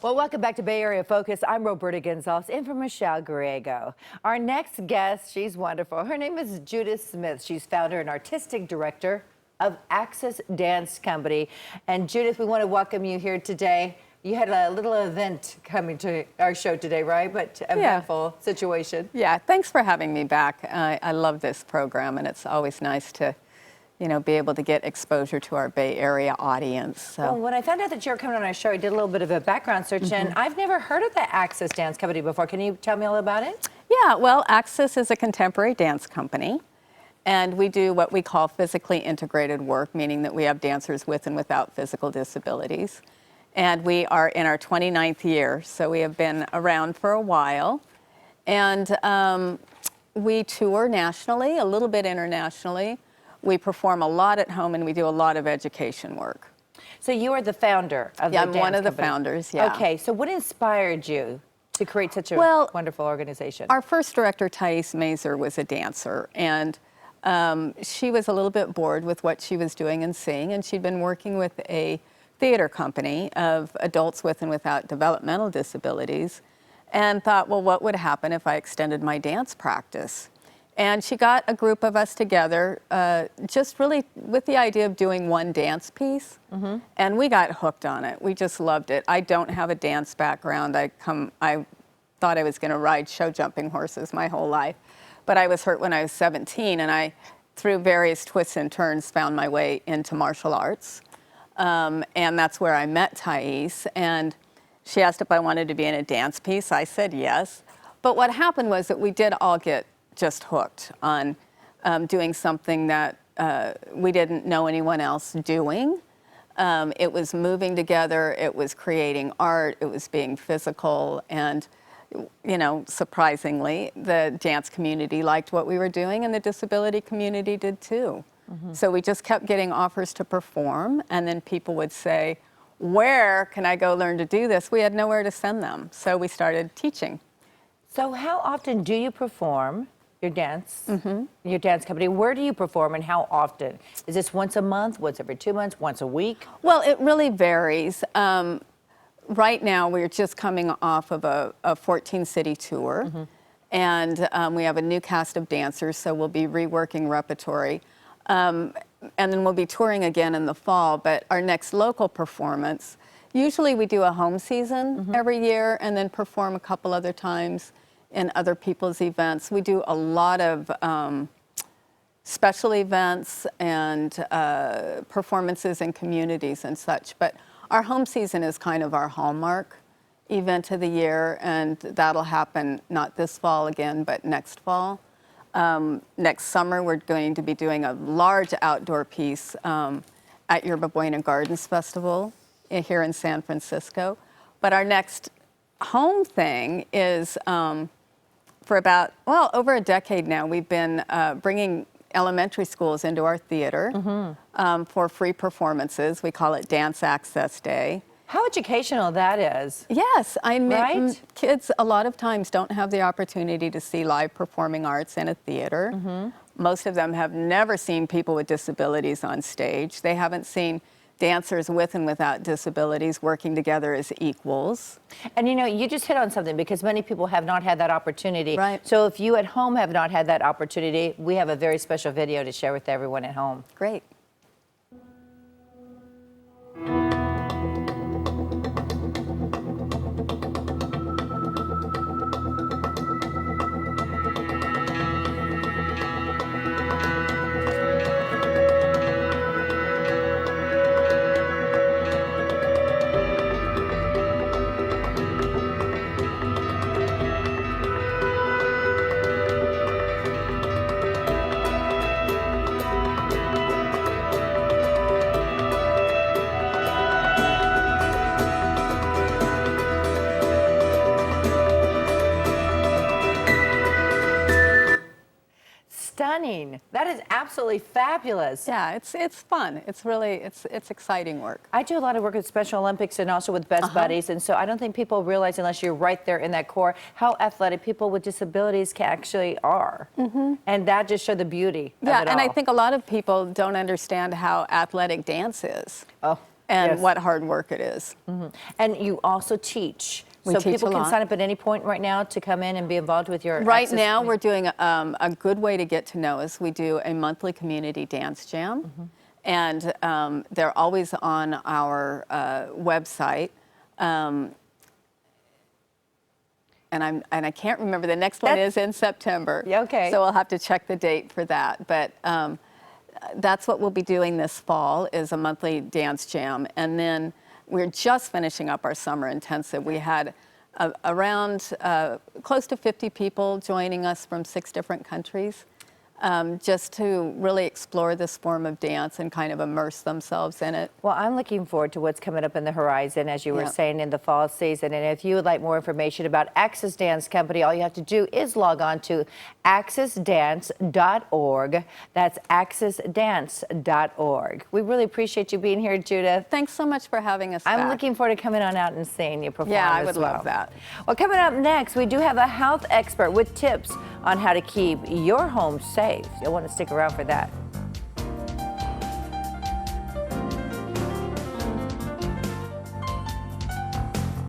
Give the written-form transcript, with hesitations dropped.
Well, welcome back to Bay Area Focus. I'm Roberta Gonzalez in for Michelle Griego. Our next guest, she's wonderful. Her name is Judith Smith. She's founder and artistic director of Access Dance Company. And Judith, we want to welcome you here today. You had a little event coming to our show today, right? But eventful situation. Yeah, thanks for having me back. I love this program, and it's always nice to be able to get exposure to our Bay Area audience. So. Well, when I found out that you were coming on our show, I did a little bit of a background search, and I've never heard of the Access Dance Company before. Can you tell me all about it? Yeah, well, Access is a contemporary dance company, and we do what we call physically integrated work, meaning that we have dancers with and without physical disabilities. And we are in our 29th year, so we have been around for a while. And we tour nationally, a little bit internationally. We perform a lot at home, and we do a lot of education work. So you are the founder of the dance company. I'm one of the founders, yeah. Okay, so what inspired you to create such a wonderful organization? Our first director, Thais Mazer, was a dancer, and she was a little bit bored with what she was doing and seeing, and she'd been working with a theater company of adults with and without developmental disabilities, and thought, well, what would happen if I extended my dance practice? And she got a group of us together, just really with the idea of doing one dance piece. And we got hooked on it. We just loved it. I don't have a dance background. I thought I was going to ride show jumping horses my whole life. But I was hurt when I was 17, and I, through various twists and turns, found my way into martial arts. And that's where I met Thais. And she asked if I wanted to be in a dance piece. I said yes. But what happened was that we did all get just hooked on doing something that we didn't know anyone else doing. It was moving together, it was creating art, it was being physical, and surprisingly, the dance community liked what we were doing, and the disability community did too. So we just kept getting offers to perform, and then people would say, where can I go learn to do this? We had nowhere to send them, so we started teaching. So how often do you perform your dance, your dance company? Where do you perform, and how often? Is this once a month, once every 2 months, once a week? Well, it really varies. Right now, we're just coming off of a 14-city tour, and we have a new cast of dancers, so we'll be reworking repertory. And then we'll be touring again in the fall, but our next local performance, usually we do a home season every year and then perform a couple other times in other people's events. We do a lot of special events and performances in communities and such, but our home season is kind of our hallmark event of the year, and that'll happen not this fall again, but next fall. Next summer, we're going to be doing a large outdoor piece at Yerba Buena Gardens Festival here in San Francisco. But our next home thing is for about, over a decade now, we've been bringing elementary schools into our theater for free performances. We call it Dance Access Day. How educational that is. Yes, I mean, right? Kids a lot of times don't have the opportunity to see live performing arts in a theater. Most of them have never seen people with disabilities on stage. They haven't seen dancers with and without disabilities working together as equals. And you just hit on something, because many people have not had that opportunity. Right. So if you at home have not had that opportunity, we have a very special video to share with everyone at home. Great. Stunning. That is absolutely fabulous. Yeah, it's fun. It's really, it's exciting work. I do a lot of work with Special Olympics and also with Best Buddies, and so I don't think people realize, unless you're right there in that core, how athletic people with disabilities actually are. And that just showed the beauty of it all. And I think a lot of people don't understand how athletic dance is. and Yes. what hard work it is. And you also teach. We So teach people a can lot. sign up at any point right now to come in and be involved with your Right Access now, community? we're doing a good way to get to know us. We do a monthly community dance jam, and they're always on our website. And I can't remember, the next one is in September. Yeah, okay. So we'll have to check the date for that. But that's what we'll be doing this fall, is a monthly dance jam. And then we're just finishing up our summer intensive. We had around close to 50 people joining us from 6 different countries, just to really explore this form of dance and kind of immerse themselves in it. Well, I'm looking forward to what's coming up in the horizon, as you were Yeah. saying, in the fall season. And if you would like more information about Access Dance Company, all you have to do is log on to accessdance.org. That's accessdance.org. We really appreciate you being here, Judith. Thanks so much for having us I'm back. looking forward to coming on out and seeing you perform. Yeah, I as would well. love that. Well, coming up next, we do have a health expert with tips on how to keep your home safe. You'll want to stick around for that.